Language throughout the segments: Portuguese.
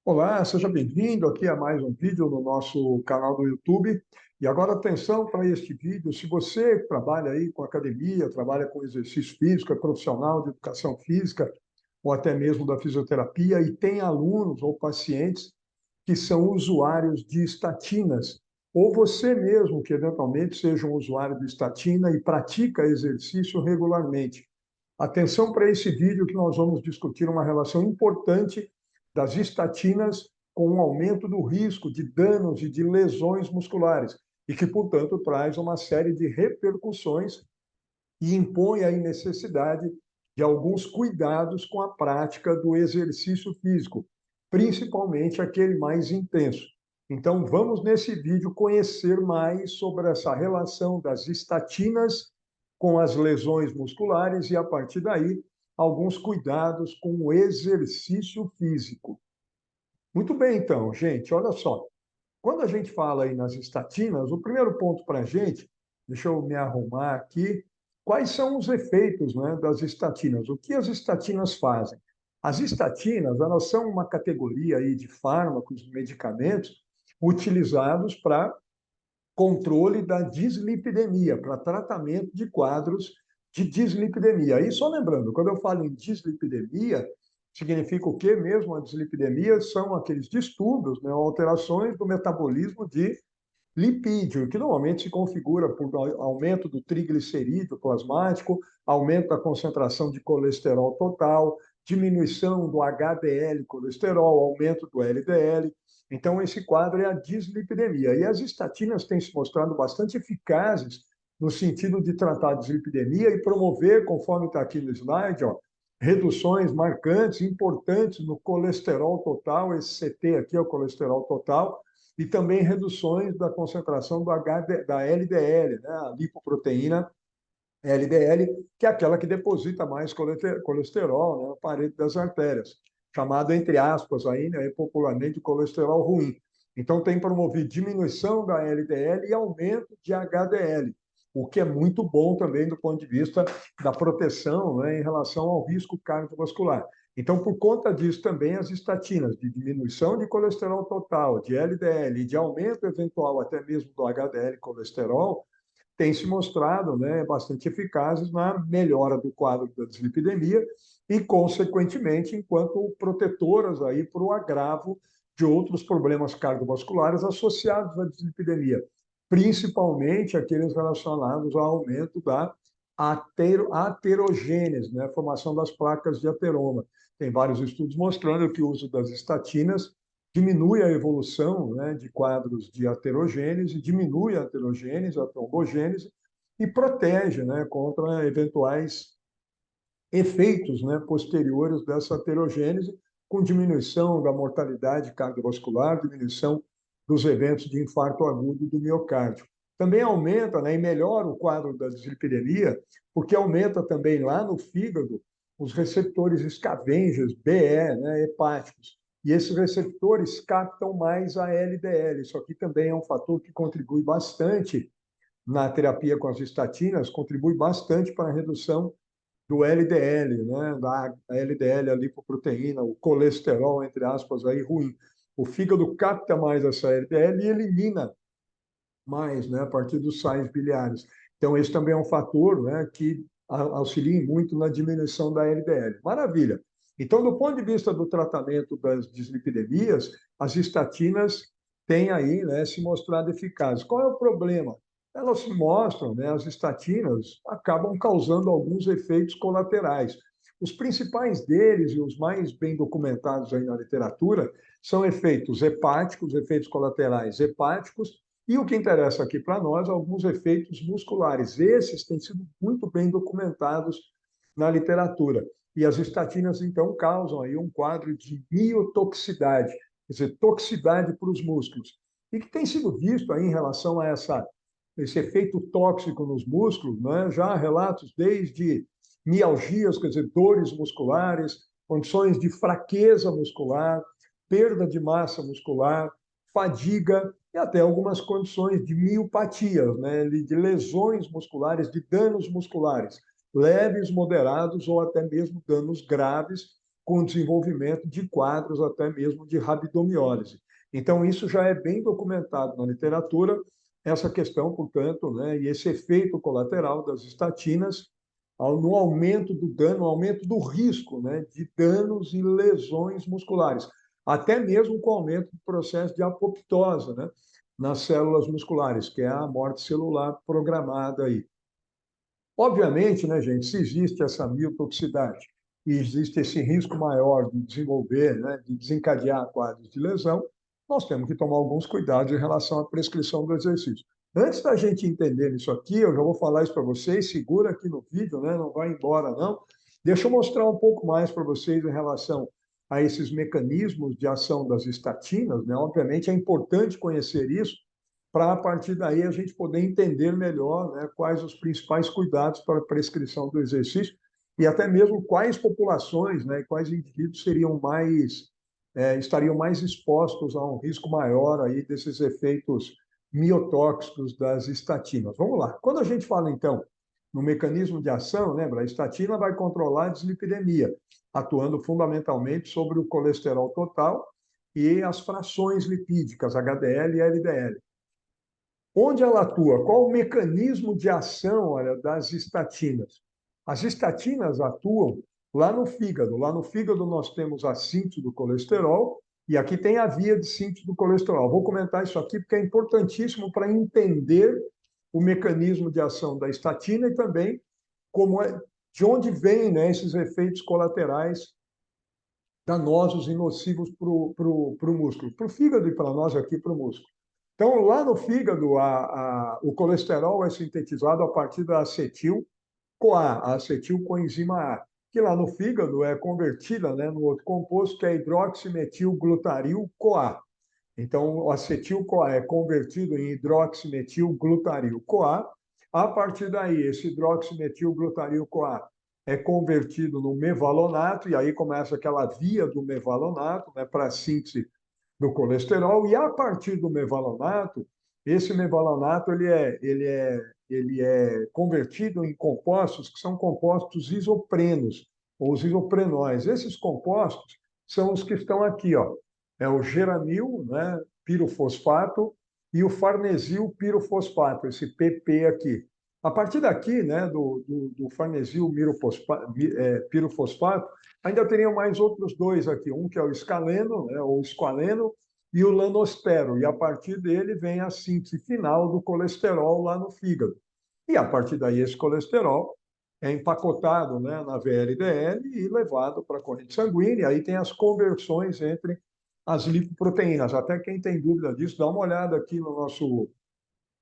Olá, seja bem-vindo aqui a mais um vídeo no nosso canal do YouTube. E agora atenção para este vídeo. Se você trabalha aí com academia, trabalha com exercício físico, é profissional de educação física ou até mesmo da fisioterapia e tem alunos ou pacientes que são usuários de estatinas, ou você mesmo que eventualmente seja um usuário de estatina e pratica exercício regularmente. Atenção para esse vídeo que nós vamos discutir uma relação importante das estatinas com o aumento do risco de danos e de lesões musculares, e que, portanto, traz uma série de repercussões e impõe aí necessidade de alguns cuidados com a prática do exercício físico, principalmente aquele mais intenso. Então, vamos nesse vídeo conhecer mais sobre essa relação das estatinas com as lesões musculares e, a partir daí, alguns cuidados com o exercício físico. Muito bem, então, gente, olha só. Quando a gente fala aí nas estatinas, o primeiro ponto para a gente, deixa eu me arrumar aqui, quais são os efeitos, né, das estatinas? O que as estatinas fazem? As estatinas, elas são uma categoria aí de fármacos, medicamentos, utilizados para controle da dislipidemia, para tratamento de quadros de dislipidemia. E só lembrando, quando eu falo em dislipidemia, significa o quê mesmo? A dislipidemia são aqueles distúrbios, né, alterações do metabolismo de lipídio, que normalmente se configura por aumento do triglicerídeo plasmático, aumento da concentração de colesterol total, diminuição do HDL colesterol, aumento do LDL. Então, esse quadro é a dislipidemia. E as estatinas têm se mostrado bastante eficazes no sentido de tratar a dislipidemia e promover, conforme está aqui no slide, ó, reduções marcantes, importantes no colesterol total, esse CT aqui é o colesterol total, e também reduções da concentração da LDL, né, a lipoproteína LDL, que é aquela que deposita mais colesterol, né, na parede das artérias, chamado, entre aspas, aí, né, popularmente, colesterol ruim. Então, tem promovido diminuição da LDL e aumento de HDL, o que é muito bom também do ponto de vista da proteção, né, em relação ao risco cardiovascular. Então, por conta disso, também as estatinas de diminuição de colesterol total, de LDL e de aumento eventual até mesmo do HDL colesterol, têm se mostrado, né, bastante eficazes na melhora do quadro da dislipidemia e, consequentemente, enquanto protetoras aí para o agravo de outros problemas cardiovasculares associados à dislipidemia, principalmente aqueles relacionados ao aumento da aterogênese, né, a formação das placas de ateroma. Tem vários estudos mostrando que o uso das estatinas diminui a evolução, né, de quadros de aterogênese, diminui a aterogênese, a trombogênese, e protege, né, contra eventuais efeitos, né, posteriores dessa aterogênese, com diminuição da mortalidade cardiovascular, diminuição dos eventos de infarto agudo do miocárdio. Também aumenta, né, e melhora o quadro da dislipidemia, porque aumenta também lá no fígado os receptores scavengers, BE, né, hepáticos. E esses receptores captam mais a LDL. Isso aqui também é um fator que contribui bastante na terapia com as estatinas, contribui bastante para a redução do LDL, né, da LDL, a lipoproteína, o colesterol, entre aspas, aí ruim. O fígado capta mais essa LDL e elimina mais, né, a partir dos sais biliares. Então, esse também é um fator, né, que auxilia muito na diminuição da LDL. Maravilha. Então, do ponto de vista do tratamento das dislipidemias, as estatinas têm aí, né, se mostrado eficazes. Qual é o problema? Elas se mostram, né, as estatinas acabam causando alguns efeitos colaterais. Os principais deles e os mais bem documentados aí na literatura são efeitos hepáticos, efeitos colaterais hepáticos, e o que interessa aqui para nós, alguns efeitos musculares. Esses têm sido muito bem documentados na literatura. E as estatinas, então, causam aí um quadro de miotoxicidade, quer dizer, toxicidade para os músculos. E que tem sido visto aí em relação a esse efeito tóxico nos músculos, né? Já há relatos desde mialgias, quer dizer, dores musculares, condições de fraqueza muscular, perda de massa muscular, fadiga e até algumas condições de miopatias, né, de lesões musculares, de danos musculares, leves, moderados ou até mesmo danos graves, com o desenvolvimento de quadros até mesmo de rabdomiólise. Então, isso já é bem documentado na literatura, essa questão, portanto, né, e esse efeito colateral das estatinas no aumento do dano, aumento do risco, né, de danos e lesões musculares, até mesmo com o aumento do processo de apoptose, né, nas células musculares, que é a morte celular programada aí. Obviamente, né, gente, se existe essa miotoxicidade e existe esse risco maior de desenvolver, né, de desencadear quadros de lesão, nós temos que tomar alguns cuidados em relação à prescrição do exercício. Antes da gente entender isso aqui, eu já vou falar isso para vocês, segura aqui no vídeo, né, não vai embora não. Deixa eu mostrar um pouco mais para vocês em relação a esses mecanismos de ação das estatinas, né? Obviamente é importante conhecer isso, para a partir daí a gente poder entender melhor, né, quais os principais cuidados para a prescrição do exercício e até mesmo quais populações, né, quais indivíduos seriam mais estariam mais expostos a um risco maior aí desses efeitos miotóxicos das estatinas. Vamos lá. Quando a gente fala então no mecanismo de ação, lembra, a estatina vai controlar a dislipidemia, atuando fundamentalmente sobre o colesterol total e as frações lipídicas, HDL e LDL. Onde ela atua? Qual o mecanismo de ação, olha, das estatinas? As estatinas atuam lá no fígado. Lá no fígado nós temos a síntese do colesterol e aqui tem a via de síntese do colesterol. Vou comentar isso aqui porque é importantíssimo para entender o mecanismo de ação da estatina e também de onde vêm, né, esses efeitos colaterais danosos e nocivos para o músculo, para o fígado e para nós aqui para o músculo. Então, lá no fígado, o colesterol é sintetizado a partir da acetil-CoA, a acetilcoenzima A, que lá no fígado é convertida, né, no outro composto, que é hidroximetilglutaril-CoA. Então, o acetil-CoA é convertido em hidroximetilglutaril-CoA. A partir daí, esse hidroximetilglutaril-CoA é convertido no mevalonato, e aí começa aquela via do mevalonato, né, para a síntese do colesterol, e a partir do mevalonato, esse mevalonato ele é convertido em compostos que são compostos isoprenos, ou os isoprenóis. Esses compostos são os que estão aqui, ó. É o geranil, né, pirofosfato, e o farnesil pirofosfato, esse PP aqui. A partir daqui, né, do farnesil pirofosfato, ainda teriam mais outros dois aqui, um que é o escaleno, né, ou esqualeno, e o lanostero, e a partir dele vem a síntese final do colesterol lá no fígado. E a partir daí esse colesterol é empacotado, né, na VLDL e levado para a corrente sanguínea, e aí tem as conversões entre as lipoproteínas. Até quem tem dúvida disso, dá uma olhada aqui no nosso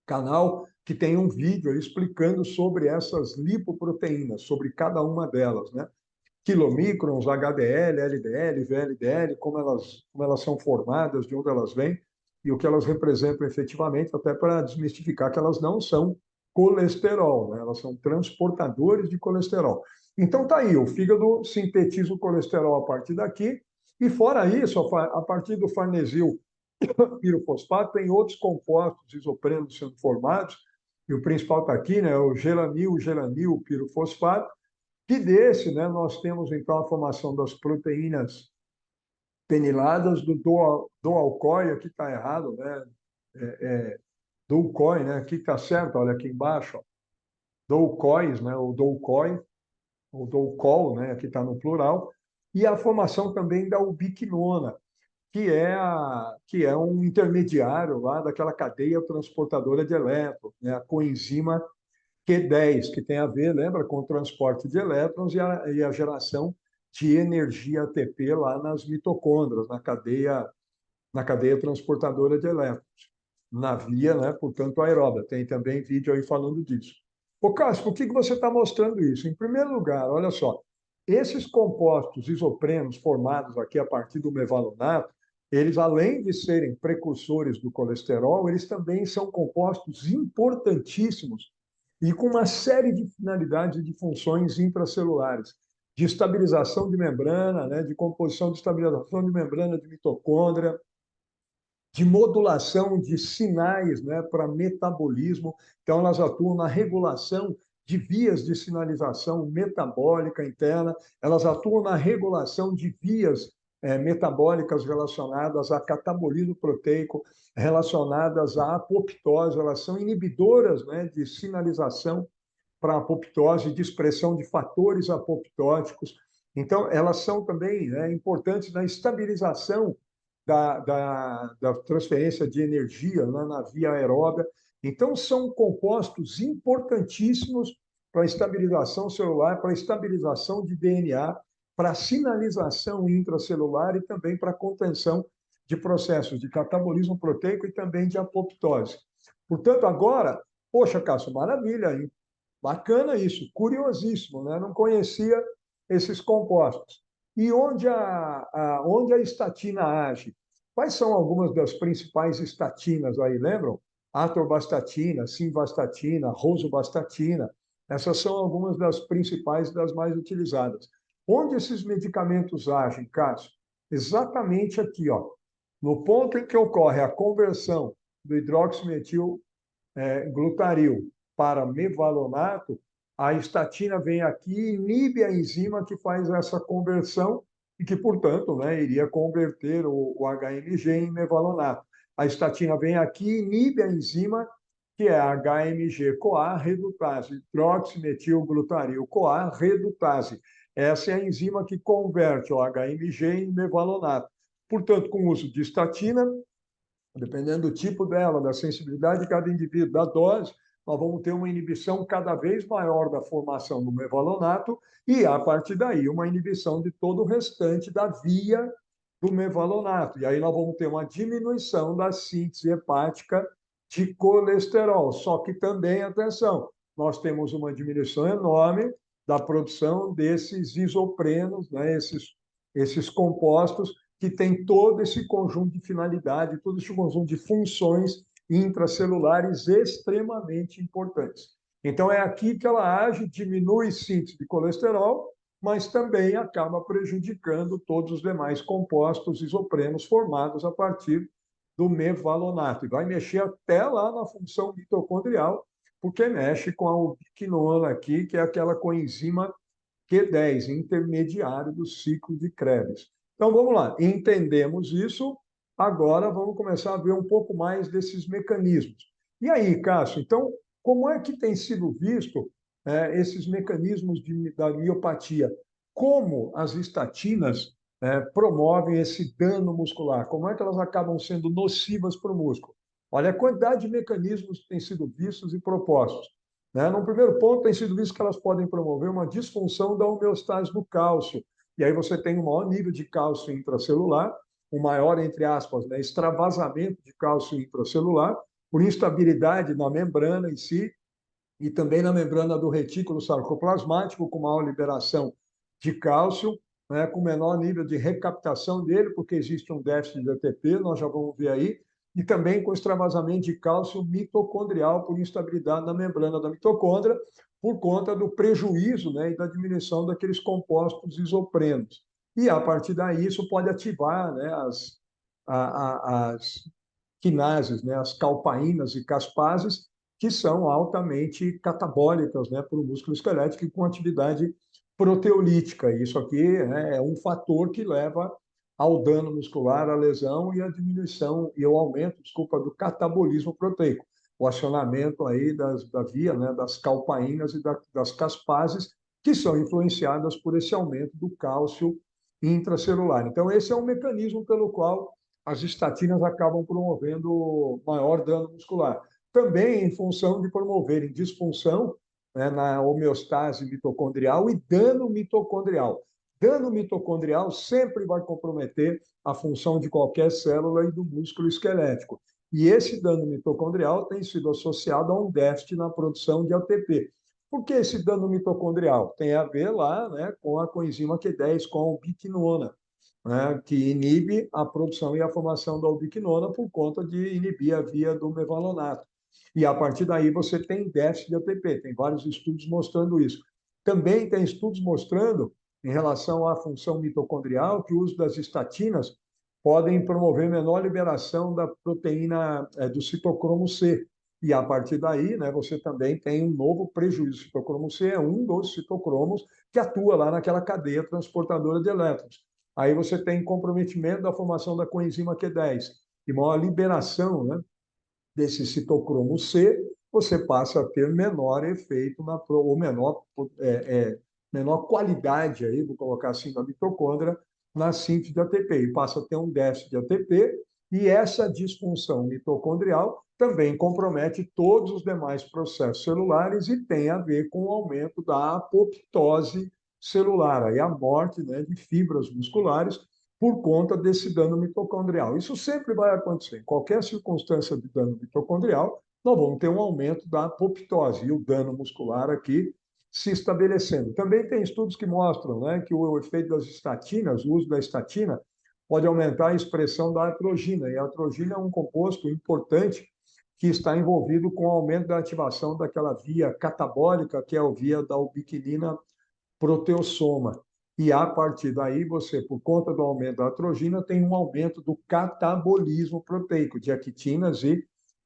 canal, que tem um vídeo explicando sobre essas lipoproteínas, sobre cada uma delas, né? Quilomicrons, HDL, LDL, VLDL, como elas são formadas, de onde elas vêm e o que elas representam efetivamente, até para desmistificar que elas não são colesterol, né? Elas são transportadores de colesterol. Então tá aí, o fígado sintetiza o colesterol a partir daqui, e fora isso, a partir do farnesil pirofosfato, tem outros compostos isoprenos sendo formados, e o principal está aqui, né, o geranil pirofosfato, que desse, né, nós temos então a formação das proteínas peniladas do do-alcoói, aqui está errado, né, do-CoI, né, aqui está certo, olha aqui embaixo, ó, do-CoIs, né, o do-CoI, o do-col, né, aqui está no plural, e a formação também da ubiquinona, que é um intermediário lá daquela cadeia transportadora de elétrons, né, a coenzima Q10, que tem a ver, lembra, com o transporte de elétrons e a geração de energia ATP lá nas mitocôndrias, na cadeia transportadora de elétrons, na via, né, portanto, aeróbia. Tem também vídeo aí falando disso. Ô, Cássio, por que você está mostrando isso? Em primeiro lugar, olha só, esses compostos isoprenos formados aqui a partir do mevalonato, eles, além de serem precursores do colesterol, eles também são compostos importantíssimos e com uma série de finalidades e de funções intracelulares, de estabilização de membrana, né, de composição de estabilização de membrana de mitocôndria, de modulação de sinais, né, para metabolismo. Então, elas atuam na regulação de vias de sinalização metabólica interna, elas atuam na regulação de vias metabólicas relacionadas a catabolismo proteico, relacionadas à apoptose, elas são inibidoras, né, de sinalização para apoptose, de expressão de fatores apoptóticos. Então, elas são também, né, importantes na estabilização da transferência de energia, né, na via aeróbia. Então, são compostos importantíssimos para a estabilização celular, para a estabilização de DNA, para a sinalização intracelular e também para a contenção de processos de catabolismo proteico e também de apoptose. Portanto, agora, poxa, Cássio, maravilha, hein? Bacana isso, curiosíssimo, né? Não conhecia esses compostos. E onde a estatina age? Quais são algumas das principais estatinas aí, lembram? Atorvastatina, simvastatina, rosuvastatina. Essas são algumas das principais, das mais utilizadas. Onde esses medicamentos agem, Cássio? Exatamente aqui, ó, no ponto em que ocorre a conversão do hidroximetil glutaril para mevalonato, a estatina vem aqui e inibe a enzima que faz essa conversão e que, portanto, né, iria converter o HMG em mevalonato. A estatina vem aqui e inibe a enzima que é a HMG-CoA redutase, hidroximetilglutaril-CoA redutase. Essa é a enzima que converte o HMG em mevalonato. Portanto, com o uso de estatina, dependendo do tipo dela, da sensibilidade de cada indivíduo, da dose, nós vamos ter uma inibição cada vez maior da formação do mevalonato e, a partir daí, uma inibição de todo o restante da via do mevalonato. E aí nós vamos ter uma diminuição da síntese hepática de colesterol. Só que também, atenção, nós temos uma diminuição enorme da produção desses isoprenos, né, esses compostos que tem todo esse conjunto de finalidade, todo esse conjunto de funções intracelulares extremamente importantes. Então, é aqui que ela age, diminui síntese de colesterol, mas também acaba prejudicando todos os demais compostos isoprenos formados a partir do mevalonato. E vai mexer até lá na função mitocondrial, porque mexe com a ubiquinona aqui, que é aquela coenzima Q10, intermediário do ciclo de Krebs. Então, vamos lá, entendemos isso, agora vamos começar a ver um pouco mais desses mecanismos. E aí, Cássio, então, como é que tem sido visto esses mecanismos da miopatia? Como as estatinas promovem esse dano muscular? Como é que elas acabam sendo nocivas para o músculo? Olha a quantidade de mecanismos que têm sido vistos e propostos. Né? No primeiro ponto, tem sido visto que elas podem promover uma disfunção da homeostase do cálcio. E aí você tem um maior nível de cálcio intracelular, um maior, entre aspas, né, extravasamento de cálcio intracelular, por instabilidade na membrana em si, e também na membrana do retículo sarcoplasmático, com maior liberação de cálcio, né, com menor nível de recaptação dele, porque existe um déficit de ATP, nós já vamos ver aí, e também com extravasamento de cálcio mitocondrial por instabilidade na membrana da mitocôndria, por conta do prejuízo, né, e da diminuição daqueles compostos isoprenos. E, a partir daí, isso pode ativar, né, as quinases, né, as calpaínas e caspases, que são altamente catabólicas, né, para o músculo esquelético e com atividade proteolítica. Isso aqui, né, é um fator que leva ao dano muscular, à lesão e à diminuição e ao aumento, desculpa, do catabolismo proteico, o acionamento aí da via, né, das calpaínas e das caspases, que são influenciadas por esse aumento do cálcio intracelular. Então, esse é um mecanismo pelo qual as estatinas acabam promovendo maior dano muscular. Também em função de promoverem disfunção, né, na homeostase mitocondrial e dano mitocondrial. Dano mitocondrial sempre vai comprometer a função de qualquer célula e do músculo esquelético. E esse dano mitocondrial tem sido associado a um déficit na produção de ATP. Por que esse dano mitocondrial? Tem a ver lá, né, com a coenzima Q10, com a ubiquinona, né, que inibe a produção e a formação da ubiquinona por conta de inibir a via do mevalonato. E a partir daí você tem déficit de ATP, tem vários estudos mostrando isso. Também tem estudos mostrando, em relação à função mitocondrial, que o uso das estatinas podem promover menor liberação da proteína do citocromo C. E a partir daí, né, você também tem um novo prejuízo. O citocromo C é um dos citocromos que atua lá naquela cadeia transportadora de elétrons. Aí você tem comprometimento da formação da coenzima Q10 e maior liberação, né, desse citocromo C, você passa a ter menor efeito, ou menor qualidade, aí, vou colocar assim, da mitocôndria na síntese de ATP, e passa a ter um déficit de ATP, e essa disfunção mitocondrial também compromete todos os demais processos celulares e tem a ver com o aumento da apoptose celular, aí a morte, né, de fibras musculares, por conta desse dano mitocondrial. Isso sempre vai acontecer. Em qualquer circunstância de dano mitocondrial, nós vamos ter um aumento da apoptose e o dano muscular aqui se estabelecendo. Também tem estudos que mostram, né, que o efeito das estatinas, o uso da estatina, pode aumentar a expressão da atrogina. E a atrogina é um composto importante que está envolvido com o aumento da ativação daquela via catabólica, que é a via da ubiquinina proteossoma. E a partir daí, você, por conta do aumento da atrogina, tem um aumento do catabolismo proteico, de actinas e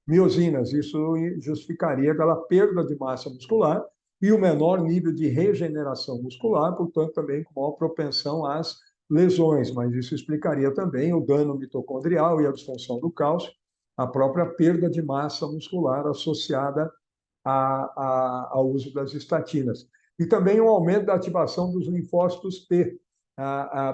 miosinas. Isso justificaria aquela perda de massa muscular e o menor nível de regeneração muscular, portanto, também com maior propensão às lesões. Mas isso explicaria também o dano mitocondrial e a disfunção do cálcio, a própria perda de massa muscular associada ao uso das estatinas. E também um aumento da ativação dos linfócitos T.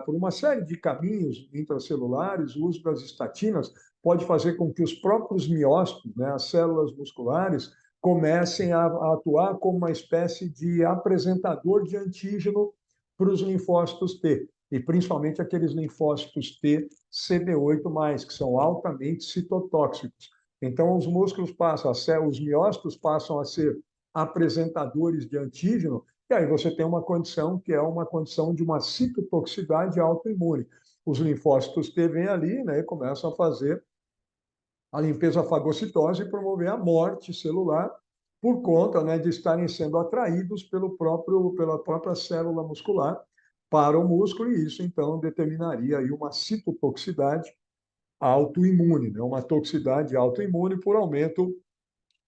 Por uma série de caminhos intracelulares, o uso das estatinas pode fazer com que os próprios miócitos, né, as células musculares, comecem a atuar como uma espécie de apresentador de antígeno para os linfócitos T, e principalmente aqueles linfócitos T CD8+, que são altamente citotóxicos. Então, os músculos passam a ser, os miócitos passam a ser apresentadores de antígeno, e aí você tem uma condição que é uma condição de uma citotoxicidade autoimune. Os linfócitos T vêm ali, né, e começam a fazer a limpeza fagocitose e promover a morte celular por conta, né, de estarem sendo atraídos pela própria célula muscular para o músculo, e isso então determinaria aí uma citotoxicidade autoimune, né, uma toxicidade autoimune por aumento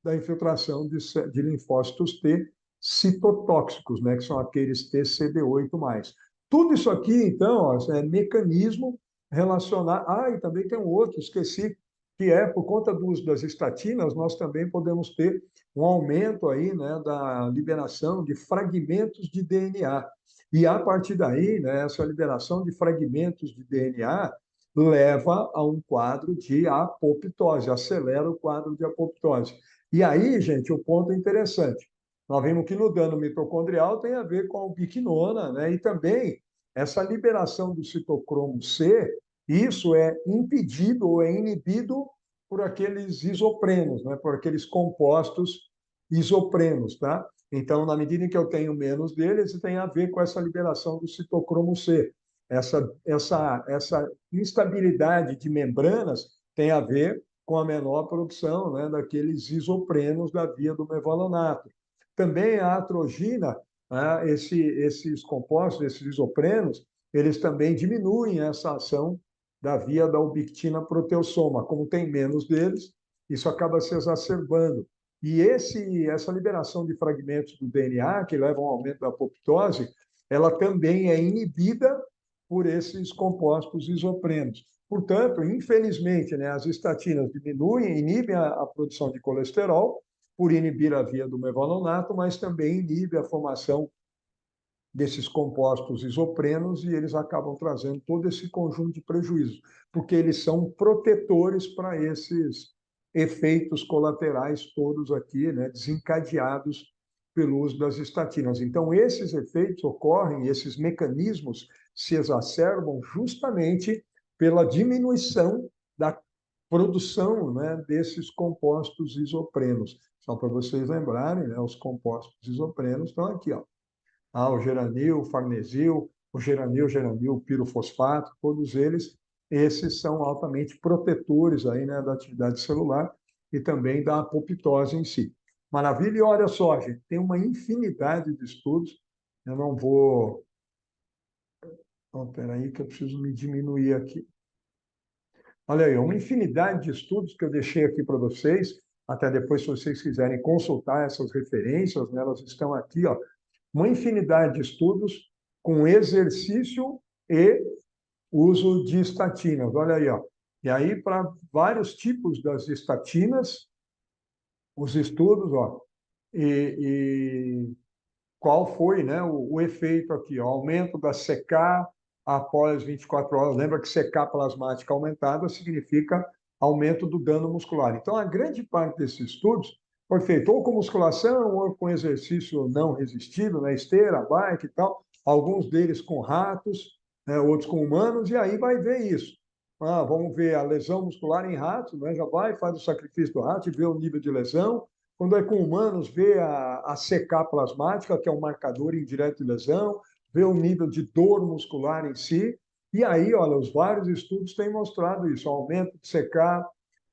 da infiltração de linfócitos T citotóxicos, né, que são aqueles TCD8+. Tudo isso aqui, então, ó, é mecanismo relacionar. Ah, e também tem um outro, esqueci, que é por conta do uso das estatinas, nós também podemos ter um aumento aí, né, da liberação de fragmentos de DNA. E a partir daí, né, essa liberação de fragmentos de DNA leva a um quadro de apoptose, acelera o quadro de apoptose. E aí, gente, o ponto é interessante. Nós vimos que no dano mitocondrial tem a ver com a ubiquinona, né? E também essa liberação do citocromo C, isso é impedido ou é inibido por aqueles isoprenos, né? Por aqueles compostos isoprenos, tá? Então, na medida em que eu tenho menos deles, tem a ver com essa liberação do citocromo C. Essa instabilidade de membranas tem a ver com a menor produção, né, daqueles isoprenos da via do mevalonato. Também a atrogina, né, esses compostos, esses isoprenos, eles também diminuem essa ação da via da ubiquitina proteossoma. Como tem menos deles, isso acaba se exacerbando. E essa liberação de fragmentos do DNA, que levam ao aumento da apoptose, ela também é inibida por esses compostos isoprenos. Portanto, infelizmente, né, as estatinas inibem a produção de colesterol, por inibir a via do mevalonato, mas também inibe a formação desses compostos isoprenos e eles acabam trazendo todo esse conjunto de prejuízos, porque eles são protetores para esses efeitos colaterais todos aqui, né, desencadeados pelo uso das estatinas. Então, esses efeitos ocorrem, esses mecanismos se exacerbam justamente pela diminuição da produção, né, desses compostos isoprenos. Só para vocês lembrarem, né, os compostos isoprenos estão aqui, ó. O geranil, o farnesil, o geranil pirofosfato, todos eles, esses são altamente protetores aí, né, da atividade celular e também da apoptose em si. Maravilha, e olha só, gente, tem uma infinidade de estudos, eu não vou... Espera aí que eu preciso me diminuir aqui. Olha aí, uma infinidade de estudos que eu deixei aqui para vocês, até depois, se vocês quiserem consultar essas referências, né, elas estão aqui, ó, uma infinidade de estudos com exercício e uso de estatinas. Olha aí, ó. E aí, para vários tipos das estatinas, os estudos, ó, e qual foi, né, o efeito aqui, ó, aumento da CK após 24 horas. Lembra que CK plasmática aumentada significa aumento do dano muscular. Então, a grande parte desses estudos foi feito ou com musculação ou com exercício não resistido, né, esteira, bike e tal, alguns deles com ratos, né, outros com humanos, e aí vai ver isso. Vamos ver a lesão muscular em ratos, né, já vai, faz o sacrifício do rato e vê o nível de lesão. Quando é com humanos, vê a CK plasmática, que é um marcador indireto de lesão, vê o nível de dor muscular em si, e aí, olha, os vários estudos têm mostrado isso, aumento de CK,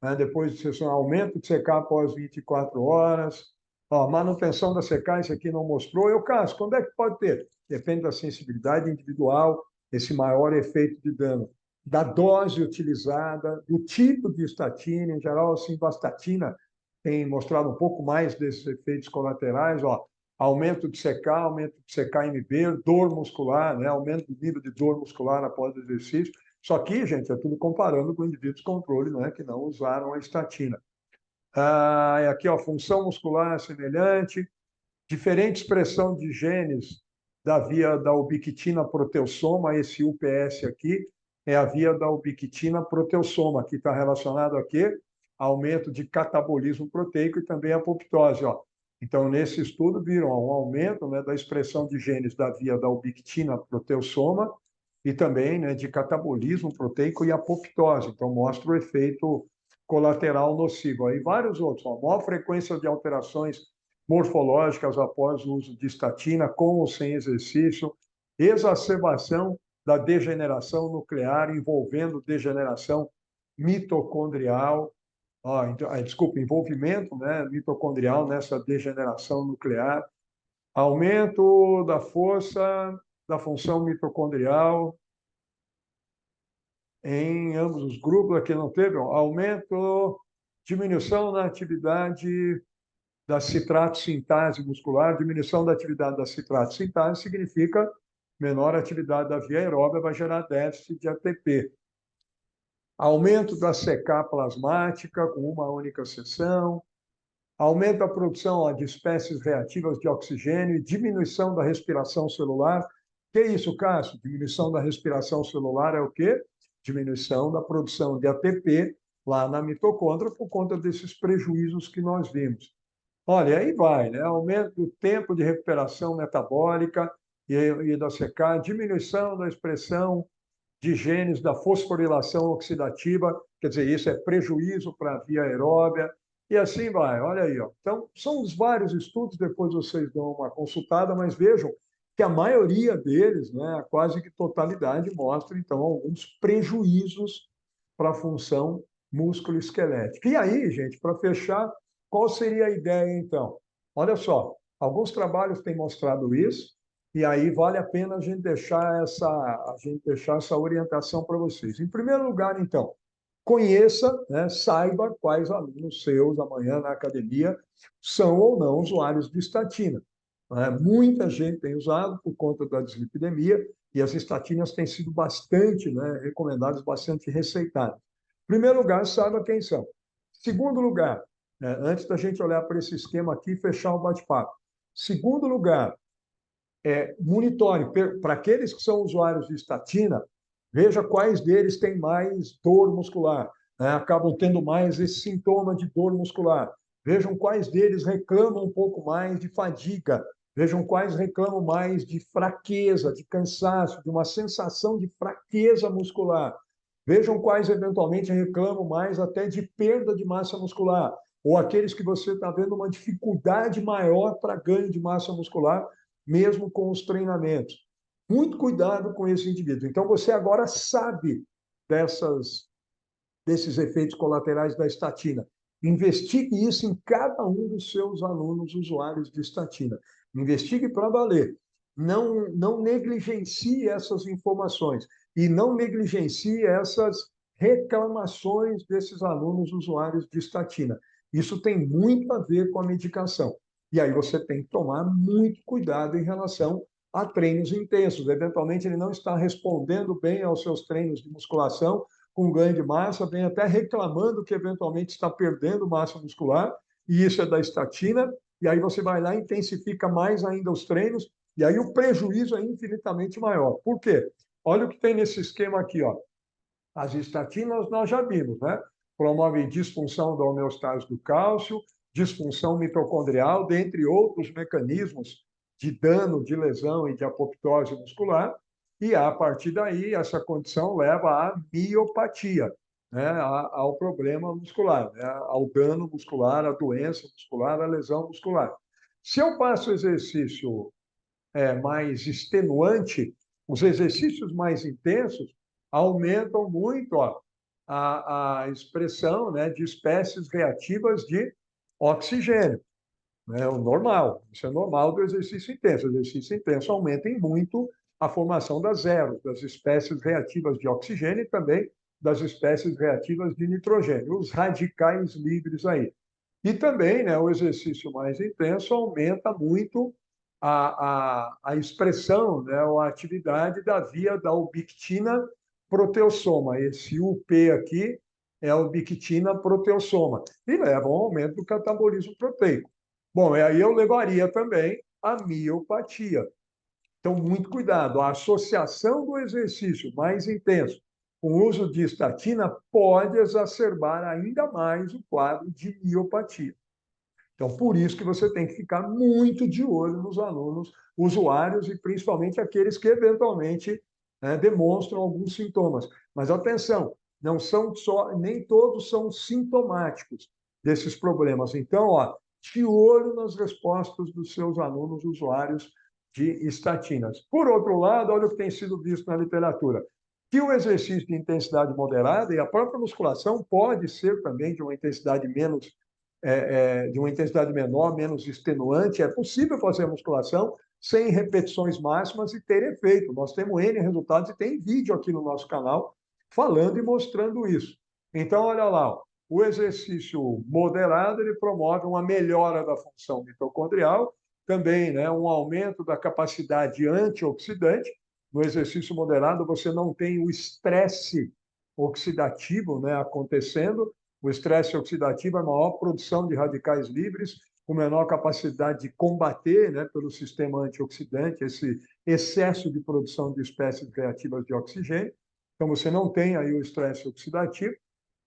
né, depois de sessão, aumento de CK após 24 horas, ó, manutenção da CK, isso aqui não mostrou. Eu, Cássio, quando é que pode ter? Depende da sensibilidade individual, esse maior efeito de dano, da dose utilizada, do tipo de estatina, em geral, assim, vastatina tem mostrado um pouco mais desses efeitos colaterais, ó, aumento de CK, aumento de CK-MB, dor muscular, né, aumento do nível de dor muscular após o exercício. Só que, gente, é tudo comparando com indivíduos controle, né, que não usaram a estatina. Aqui, ó, função muscular semelhante, diferente expressão de genes da via da ubiquitina proteossoma, esse UPS aqui é a via da ubiquitina proteossoma, que está relacionado a quê? Aumento de catabolismo proteico e também apoptose, ó. Então, nesse estudo, viram um aumento, né, da expressão de genes da via da ubiquitina proteossoma e também, né, de catabolismo proteico e apoptose. Então, mostra o efeito colateral nocivo. Aí vários outros, ó, maior frequência de alterações morfológicas após o uso de estatina, com ou sem exercício, exacerbação da degeneração nuclear, envolvendo degeneração mitocondrial, desculpa, envolvimento, né, mitocondrial nessa degeneração nuclear, aumento da força da função mitocondrial em ambos os grupos, aqui não teve, aumento, diminuição na atividade da citrato sintase muscular, diminuição da atividade da citrato sintase significa menor atividade da via aeróbia, vai gerar déficit de ATP. Aumento da CK plasmática com uma única sessão, aumento da produção de espécies reativas de oxigênio e diminuição da respiração celular. Que é isso, Cássio? Diminuição da respiração celular é o quê? Diminuição da produção de ATP lá na mitocôndria por conta desses prejuízos que nós vimos. Olha, aí vai, né? Aumento do tempo de recuperação metabólica e da CK, diminuição da expressão de genes da fosforilação oxidativa, quer dizer, isso é prejuízo para a via aeróbia, e assim vai, olha aí. Ó. Então, são os vários estudos, depois vocês dão uma consultada, mas vejam que a maioria deles, né, quase que totalidade, mostra, então, alguns prejuízos para a função músculo-esquelética. E aí, gente, para fechar, qual seria a ideia, então? Olha só, alguns trabalhos têm mostrado isso, e aí vale a pena a gente deixar essa orientação para vocês. Em primeiro lugar, então, conheça, né, saiba quais alunos seus amanhã na academia são ou não usuários de estatina. Né? Muita gente tem usado por conta da dislipidemia e as estatinas têm sido bastante, né, recomendadas, bastante receitadas. Em primeiro lugar, saiba quem são. Segundo lugar, né, antes da gente olhar para esse esquema aqui e fechar o bate-papo. Segundo lugar, monitore. Para aqueles que são usuários de estatina, veja quais deles têm mais dor muscular, né? Acabam tendo mais esse sintoma de dor muscular. Vejam quais deles reclamam um pouco mais de fadiga. Vejam quais reclamam mais de fraqueza, de cansaço, de uma sensação de fraqueza muscular. Vejam quais eventualmente reclamam mais até de perda de massa muscular. Ou aqueles que você está vendo uma dificuldade maior para ganho de massa muscular, mesmo com os treinamentos. Muito cuidado com esse indivíduo. Então, você agora sabe desses efeitos colaterais da estatina. Investigue isso em cada um dos seus alunos usuários de estatina. Investigue para valer. Não negligencie essas informações e não negligencie essas reclamações desses alunos usuários de estatina. Isso tem muito a ver com a medicação. E aí você tem que tomar muito cuidado em relação a treinos intensos. Eventualmente, ele não está respondendo bem aos seus treinos de musculação com ganho de massa, vem até reclamando que eventualmente está perdendo massa muscular, e isso é da estatina, e aí você vai lá e intensifica mais ainda os treinos, e aí o prejuízo é infinitamente maior. Por quê? Olha o que tem nesse esquema aqui, ó. As estatinas nós já vimos, né? Promovem disfunção da homeostase do cálcio, disfunção mitocondrial, dentre outros mecanismos de dano, de lesão e de apoptose muscular. E a partir daí, essa condição leva à miopatia, né? Ao problema muscular, né? Ao dano muscular, à doença muscular, à lesão muscular. Se eu faço exercício mais extenuante, os exercícios mais intensos aumentam muito a expressão, né, de espécies reativas de oxigênio. É o normal, isso é normal do exercício intenso. O exercício intenso aumenta em muito a formação das zeros, das espécies reativas de oxigênio e também das espécies reativas de nitrogênio, os radicais livres aí. E também, né, o exercício mais intenso aumenta muito a expressão, né, ou a atividade da via da ubictina proteossoma. Esse UP aqui é a ubictina proteossoma, e leva a um aumento do catabolismo proteico. Bom, e aí eu levaria também a miopatia. Então, muito cuidado. A associação do exercício mais intenso com o uso de estatina pode exacerbar ainda mais o quadro de miopatia. Então, por isso que você tem que ficar muito de olho nos alunos usuários e principalmente aqueles que eventualmente, né, demonstram alguns sintomas. Mas atenção, não são só, nem todos são sintomáticos desses problemas. Então, ó, de olho nas respostas dos seus alunos usuários de estatinas. Por outro lado, olha o que tem sido visto na literatura, que o exercício de intensidade moderada e a própria musculação pode ser também de uma intensidade menos de uma intensidade menor, menos extenuante. É possível fazer musculação sem repetições máximas e ter efeito. Nós temos N resultados e tem vídeo aqui no nosso canal falando e mostrando isso. Então, olha lá, o exercício moderado ele promove uma melhora da função mitocondrial, também, né, um aumento da capacidade antioxidante. No exercício moderado, você não tem o estresse oxidativo, né, acontecendo. O estresse oxidativo é a maior produção de radicais livres, com menor capacidade de combater, né, pelo sistema antioxidante, esse excesso de produção de espécies reativas de oxigênio. Então, você não tem aí o estresse oxidativo,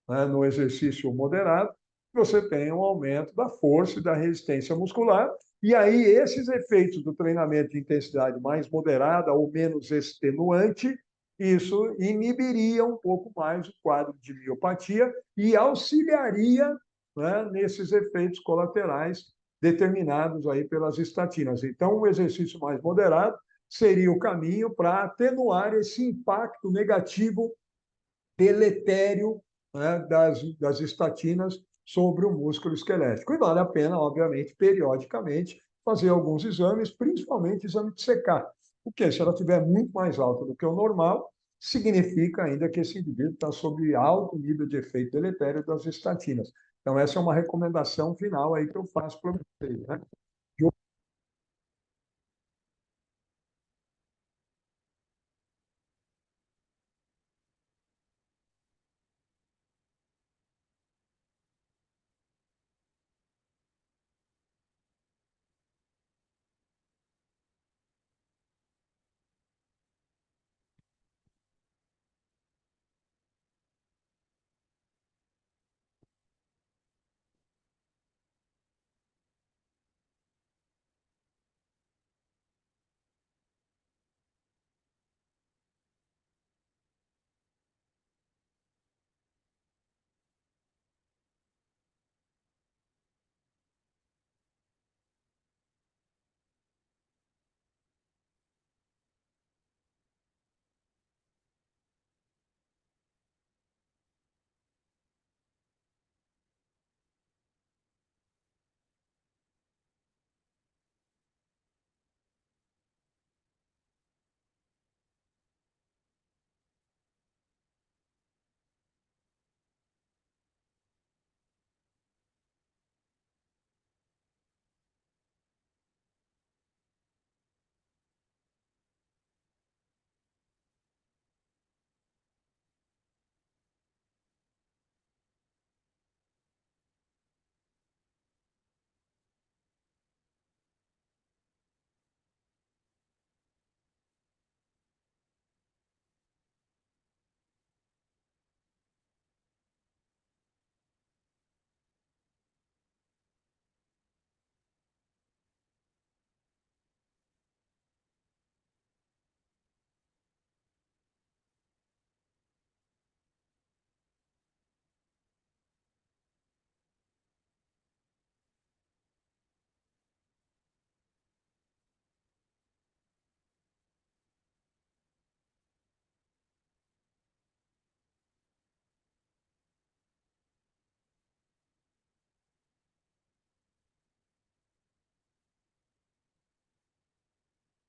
né, no exercício moderado, você tem um aumento da força e da resistência muscular. E aí, esses efeitos do treinamento de intensidade mais moderada ou menos extenuante, isso inibiria um pouco mais o quadro de miopatia e auxiliaria, né, nesses efeitos colaterais determinados aí pelas estatinas. Então, o exercício mais moderado seria o caminho para atenuar esse impacto negativo deletério, né, das estatinas sobre o músculo esquelético. E vale a pena, obviamente, periodicamente, fazer alguns exames, principalmente exame de secar. Porque se ela estiver muito mais alta do que o normal, significa ainda que esse indivíduo está sob alto nível de efeito deletério das estatinas. Então, essa é uma recomendação final aí que eu faço para vocês, né?